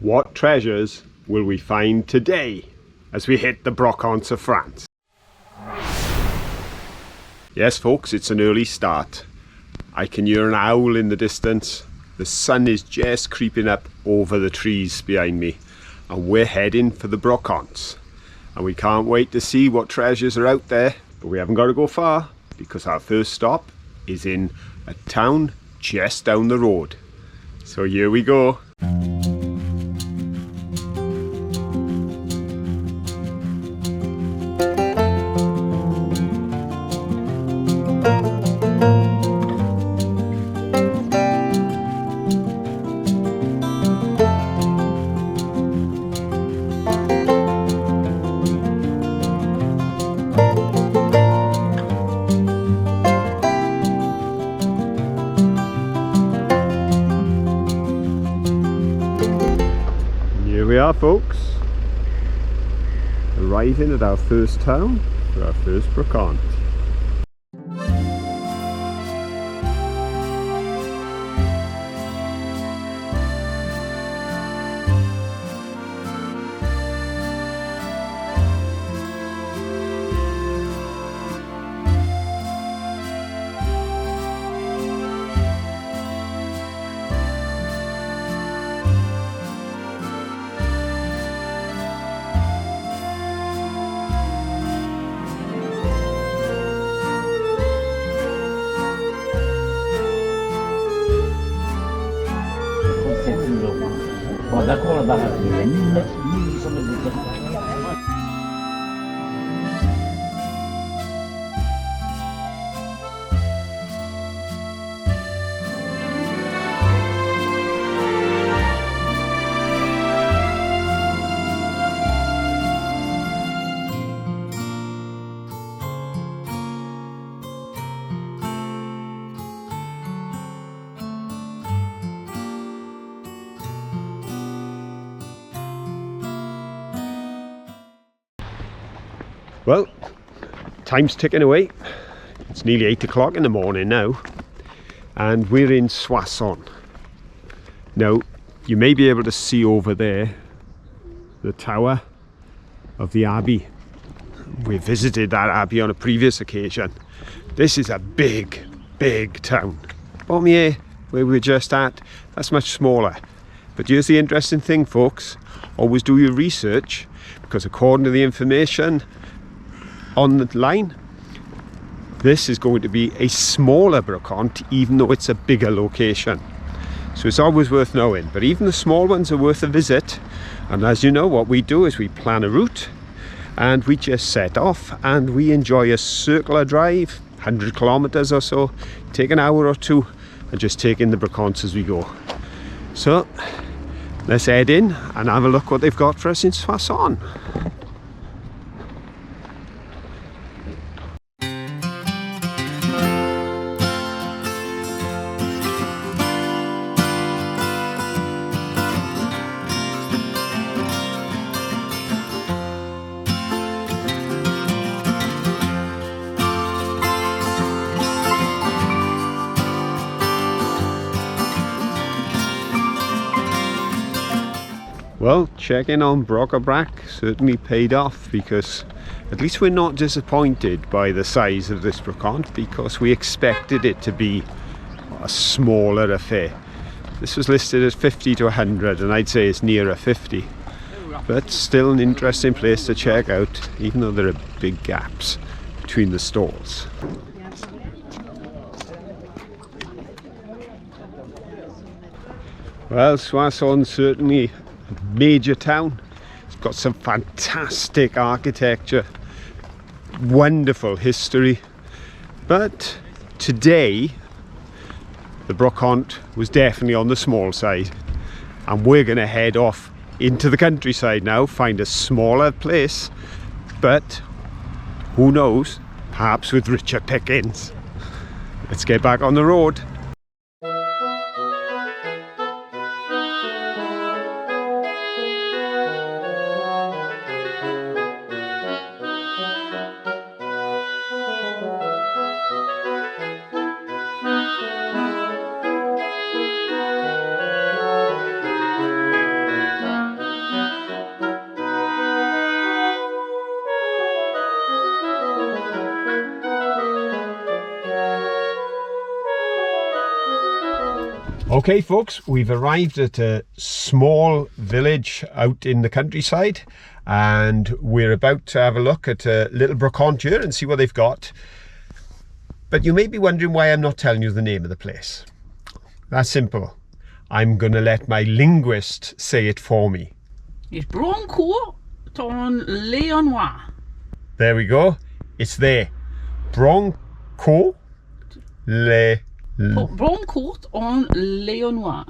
What treasures will we find today as we hit the Brocantes of France? Yes folks, it's an early start. I can hear an owl in the distance. The sun is just creeping up over the trees behind me, and we're heading for the Brocantes. And we can't wait to see what treasures are out there, but we haven't got to go far because our first stop is in a town just down the road. So here we go. Here we are folks, arriving at our first town for our first Brocante. Bon, d'accord, la baraque, il y a 1800 mètres de terrain. Well, time's ticking away. It's nearly 8 o'clock in the morning now, and we're in Soissons. Now, you may be able to see over there the tower of the Abbey. We visited that Abbey on a previous occasion. This is a big, big town. Beaumier, where we're just at, that's much smaller. But here's the interesting thing, folks. Always do your research, because according to the information on the line, this is going to be a smaller Brocante, even though it's a bigger location. So it's always worth knowing, but even the small ones are worth a visit. And as you know, what we do is we plan a route and we just set off and we enjoy a circular drive, 100 kilometers or so, take an hour or two and just take in the Brocantes as we go. So let's head in and have a look what they've got for us in Soissons. Well, checking on Broc-à-Brac certainly paid off, because at least we're not disappointed by the size of this Brocante, because we expected it to be a smaller affair. This was listed at 50 to 100 and I'd say it's nearer 50, but still an interesting place to check out, even though there are big gaps between the stalls. Well, Soissons certainly a major town. It's got some fantastic architecture, wonderful history, but today the Brocante was definitely on the small side, and we're going to head off into the countryside now, find a smaller place, but who knows, perhaps with richer pickings. Let's get back on the road. Okay folks, we've arrived at a small village out in the countryside, and we're about to have a look at a little brocante here and see what they've got. But you may be wondering why I'm not telling you the name of the place. That's simple. I'm gonna let my linguist say it for me. It's Broncourt on Léonois. There we go. It's there. Broncourt Broncourt on Léonois.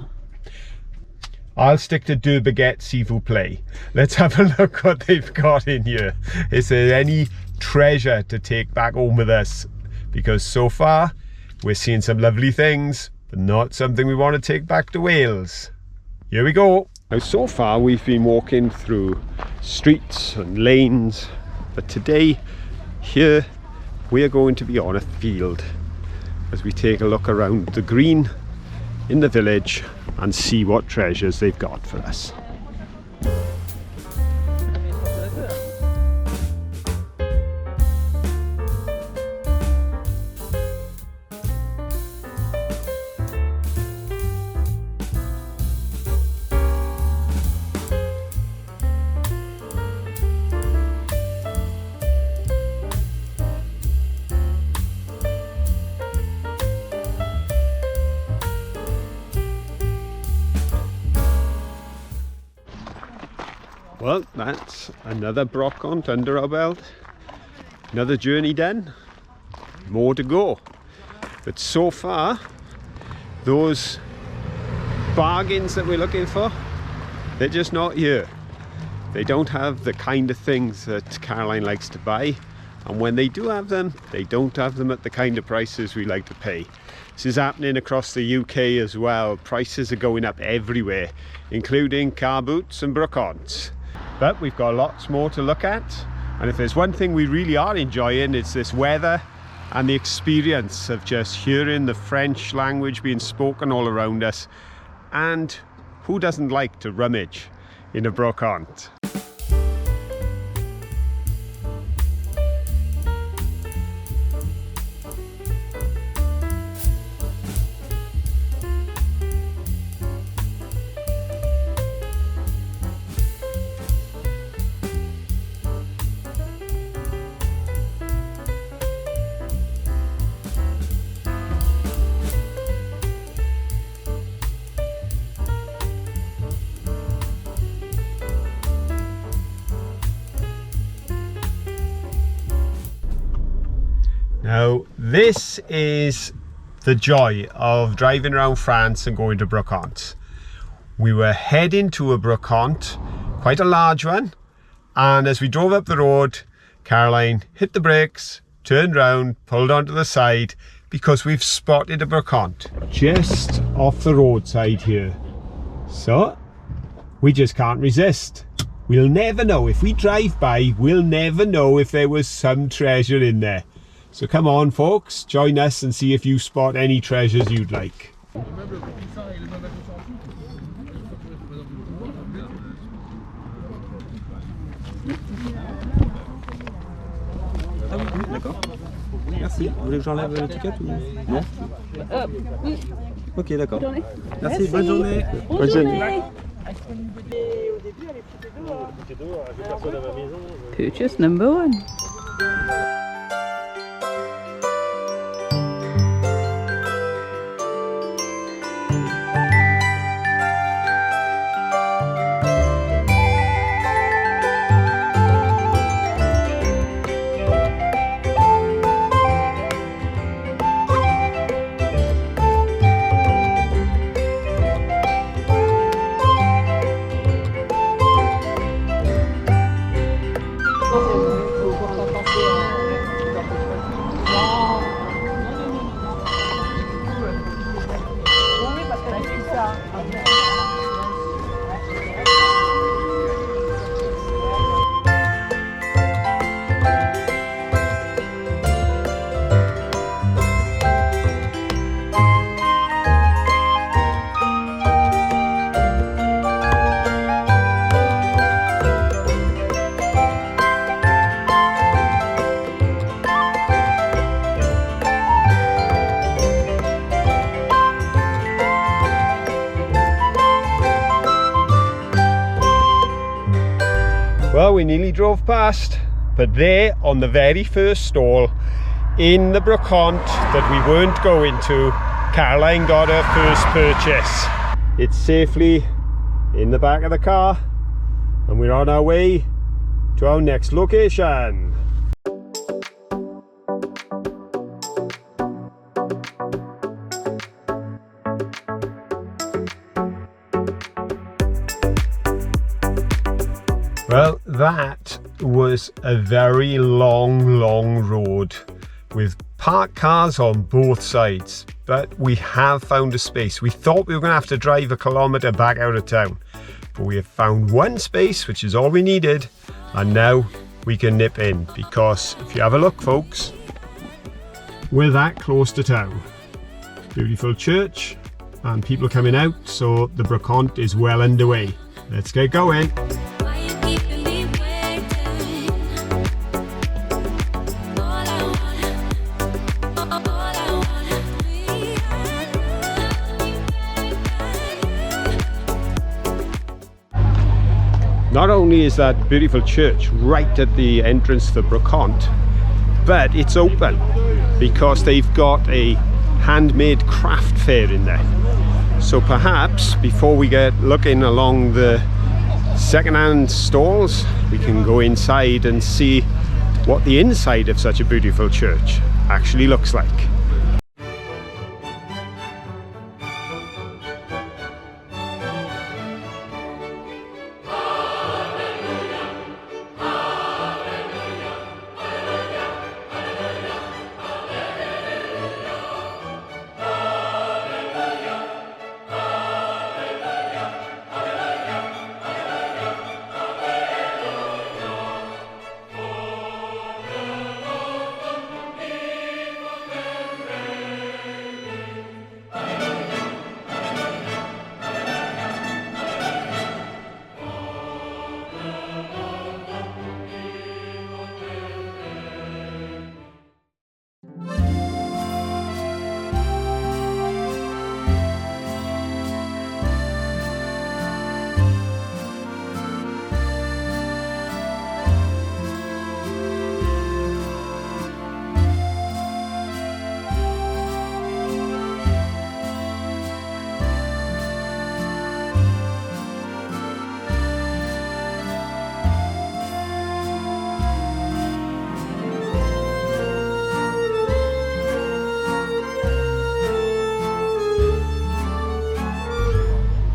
I'll stick to deux baguettes s'il vous plaît. Let's have a look what they've got in here. Is there any treasure to take back home with us? Because so far we're seeing some lovely things, but not something we want to take back to Wales. Here we go. Now so far we've been walking through streets and lanes, but today here we are going to be on a field as we take a look around the green in the village and see what treasures they've got for us. Well, that's another brocante under our belt. Another journey done. More to go. But so far, those bargains that we're looking for, they're just not here. They don't have the kind of things that Caroline likes to buy. And when they do have them, they don't have them at the kind of prices we like to pay. This is happening across the UK as well. Prices are going up everywhere, including car boots and brocantes. But we've got lots more to look at, and if there's one thing we really are enjoying, it's this weather and the experience of just hearing the French language being spoken all around us. And who doesn't like to rummage in a brocante? Now, this is the joy of driving around France and going to brocantes. We were heading to a brocante, quite a large one, and as we drove up the road, Caroline hit the brakes, turned round, pulled onto the side, because we've spotted a brocante just off the roadside here. So, we just can't resist. We'll never know. If we drive by, we'll never know if there was some treasure in there. So come on folks, join us and see if you spot any treasures you'd like. Ah oui, d'accord. Merci. Vous voulez que j'enlève l'étiquette ou non? Oui. Ok, d'accord. Bonne journée. Merci, bonne journée. Bonne journée. Purchase number 1. Well, we nearly drove past, but there on the very first stall in the brocante that we weren't going to, Caroline got her first purchase. It's safely in the back of the car and we're on our way to our next location. Well, that was a very long road with parked cars on both sides, but we have found a space. We thought we were going to have to drive a kilometre back out of town, but we have found one space, which is all we needed, and now we can nip in, because if you have a look, folks, we're that close to town. Beautiful church and people coming out, so the brocante is well underway. Let's get going. Not only is that beautiful church right at the entrance to the brocante, but it's open because they've got a handmade craft fair in there. So perhaps before we get looking along the second-hand stalls, we can go inside and see what the inside of such a beautiful church actually looks like.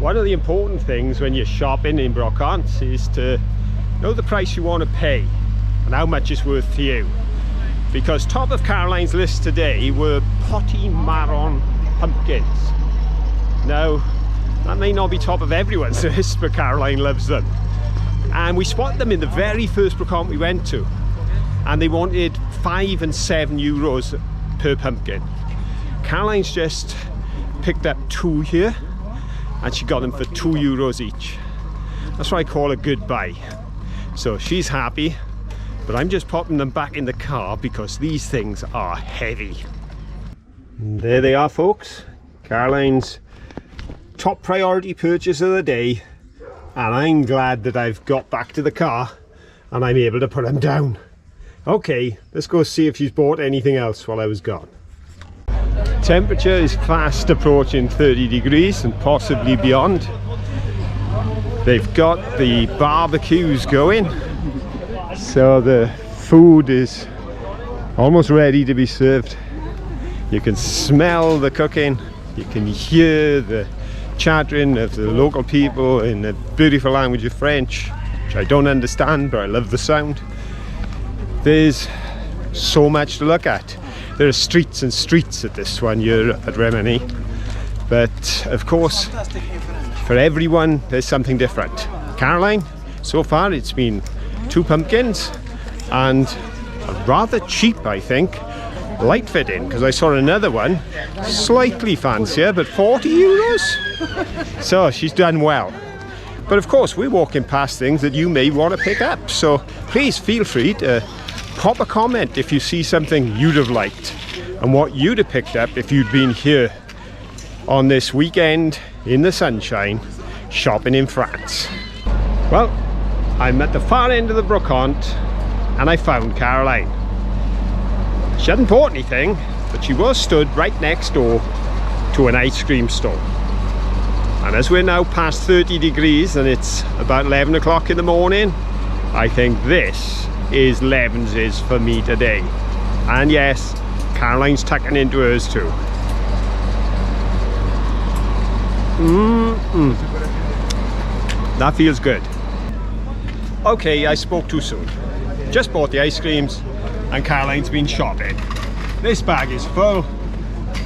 One of the important things when you're shopping in brocantes is to know the price you want to pay and how much it's worth to you. Because top of Caroline's list today were potty marron pumpkins. Now, that may not be top of everyone's list, but Caroline loves them. And we spotted them in the very first brocante we went to, and they wanted €5 and €7 per pumpkin. Caroline's just picked up 2 here, and she got them for €2 each. That's what I call a good buy. So she's happy, but I'm just popping them back in the car because these things are heavy. And there they are, folks. Caroline's top priority purchase of the day, and I'm glad that I've got back to the car and I'm able to put them down. Okay, let's go see if she's bought anything else while I was gone. Temperature is fast approaching 30 degrees and possibly beyond. They've got the barbecues going, so the food is almost ready to be served. You can smell the cooking, you can hear the chattering of the local people in the beautiful language of French, which I don't understand, but I love the sound. There's so much to look at. There are streets and streets at this one here at Remini, but of course for everyone there's something different. Caroline, so far it's been 2 pumpkins and a rather cheap, I think, light fitting, because I saw another one slightly fancier but €40. So she's done well. But of course we're walking past things that you may want to pick up, so please feel free to pop a comment if you see something you'd have liked and what you'd have picked up if you'd been here on this weekend in the sunshine shopping in France. Well, I'm at the far end of the Brockhant and I found Caroline. She hadn't bought anything, but she was stood right next door to an ice cream store. And as we're now past 30 degrees and it's about 11 o'clock in the morning, I think this is Levens's for me today. And yes, Caroline's tucking into hers too. That feels good. Okay, I spoke too soon. Just bought the ice creams and Caroline's been shopping. This bag is full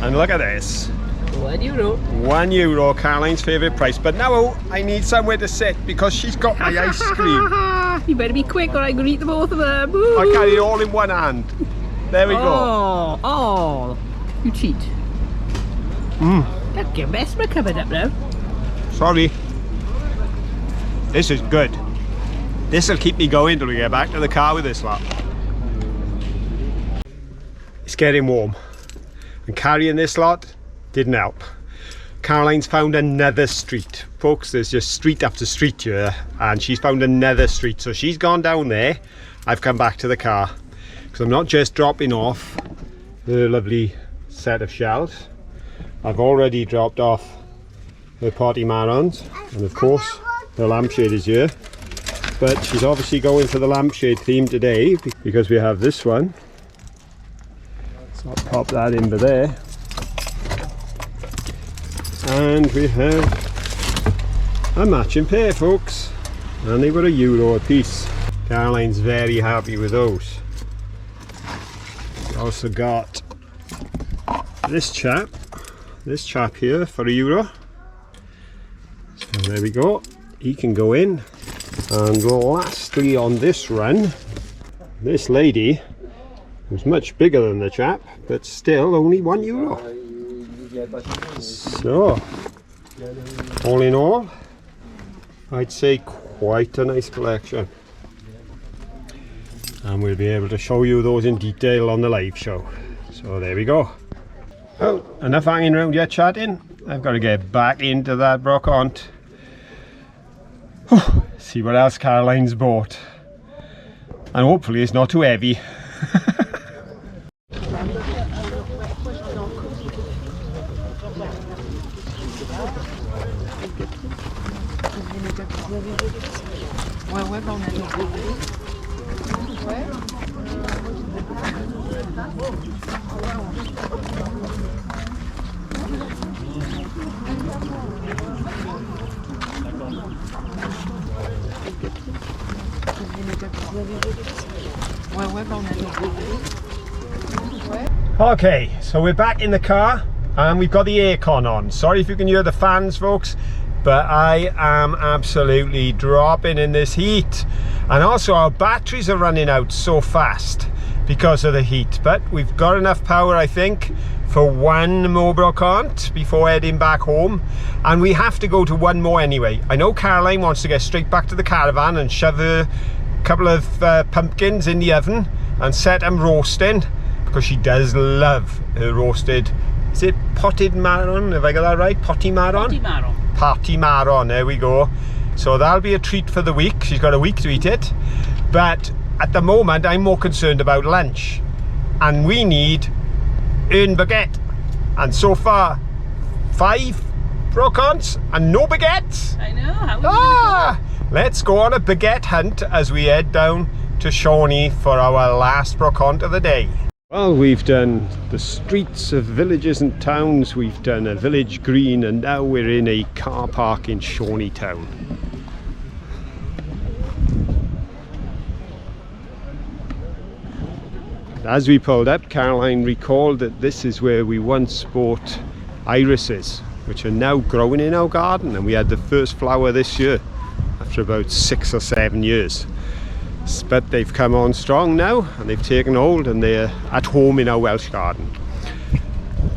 and look at this. €1. €1, Caroline's favourite price. But now I need somewhere to sit because she's got my ice cream. You better be quick or I'm going to eat the both of them. Ooh. I carry it all in one hand. There we go. Oh, you cheat. Look, your best one coming up now. Sorry. This is good. This will keep me going till we get back to the car with this lot. It's getting warm. And carrying this lot didn't help. Caroline's found another street. Folks, there's just street after street here. And she's found another street. So she's gone down there. I've come back to the car. Because I'm not just dropping off the lovely set of shells. I've already dropped off the potty marrons. And of course, the lampshade is here. But she's obviously going for the lampshade theme today because we have this one. So I'll pop that into there. And we have a matching pair, folks. And they were €1 a piece. Caroline's very happy with those. We also got this chap here for €1. So there we go. He can go in. And lastly on this run, this lady was much bigger than the chap, but still only €1. So, all in all, I'd say quite a nice collection. And we'll be able to show you those in detail on the live show. So there we go. Well, enough hanging around yet chatting. I've got to get back into that Brockhant. See what else Caroline's bought. And hopefully it's not too heavy. Okay, so we're back in the car and we've got the aircon on. Sorry if you can hear the fans, folks, but I am absolutely dropping in this heat. And also our batteries are running out so fast because of the heat, but we've got enough power, I think, for one more Brockhant before heading back home. And we have to go to one more anyway. I know Caroline wants to get straight back to the caravan and shove a couple of pumpkins in the oven and set them roasting, because she does love her roasted, is it potted marron? Have I got that right? Potty marron? Potty marron. Potty marron, there we go. So that'll be a treat for the week. She's got a week to eat it. But at the moment, I'm more concerned about lunch. And we need une baguette. And so far, 5 Brokhants and no baguettes. I know, how are we Let's go on a baguette hunt as we head down to Shawnee for our last Brokhant of the day. Well, we've done the streets of villages and towns, we've done a village green, and now we're in a car park in Shawnee town. As we pulled up, Caroline recalled that this is where we once bought irises, which are now growing in our garden, and we had the first flower this year after about 6 or 7 years. But they've come on strong now and they've taken hold and they're at home in our Welsh garden.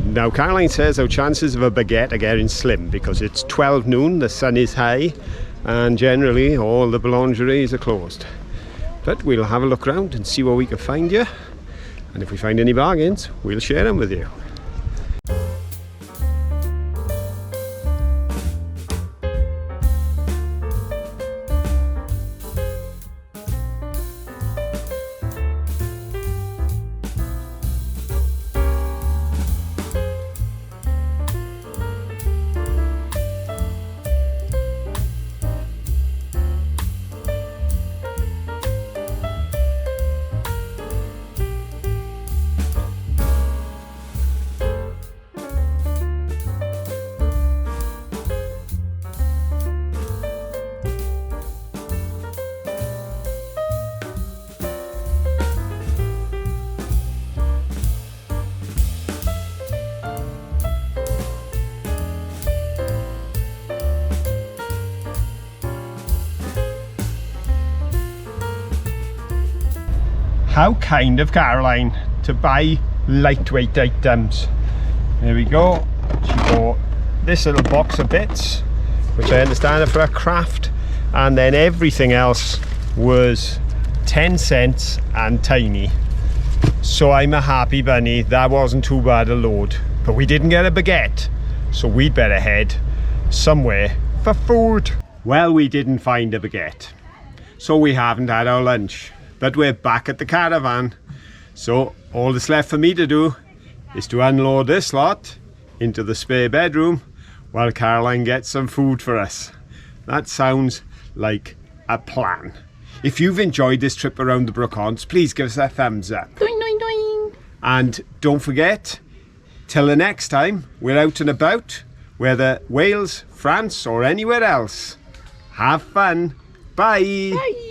Now Caroline says our chances of a baguette are getting slim because it's 12 noon, the sun is high, and generally all the boulangeries are closed. But we'll have a look around and see what we can find here, and if we find any bargains we'll share them with you. How kind of Caroline to buy lightweight items. There we go. She bought this little box of bits, which I understand are for a craft, and then everything else was 10 cents and tiny. So I'm a happy bunny. That wasn't too bad a load, but we didn't get a baguette, so we'd better head somewhere for food. Well, we didn't find a baguette, so we haven't had our lunch, but we're back at the caravan. So all that's left for me to do is to unload this lot into the spare bedroom while Caroline gets some food for us. That sounds like a plan. If you've enjoyed this trip around the Brookhaunts, please give us a thumbs up. Doing, doing, doing. And don't forget, till the next time we're out and about, whether Wales, France or anywhere else, have fun. Bye. Bye.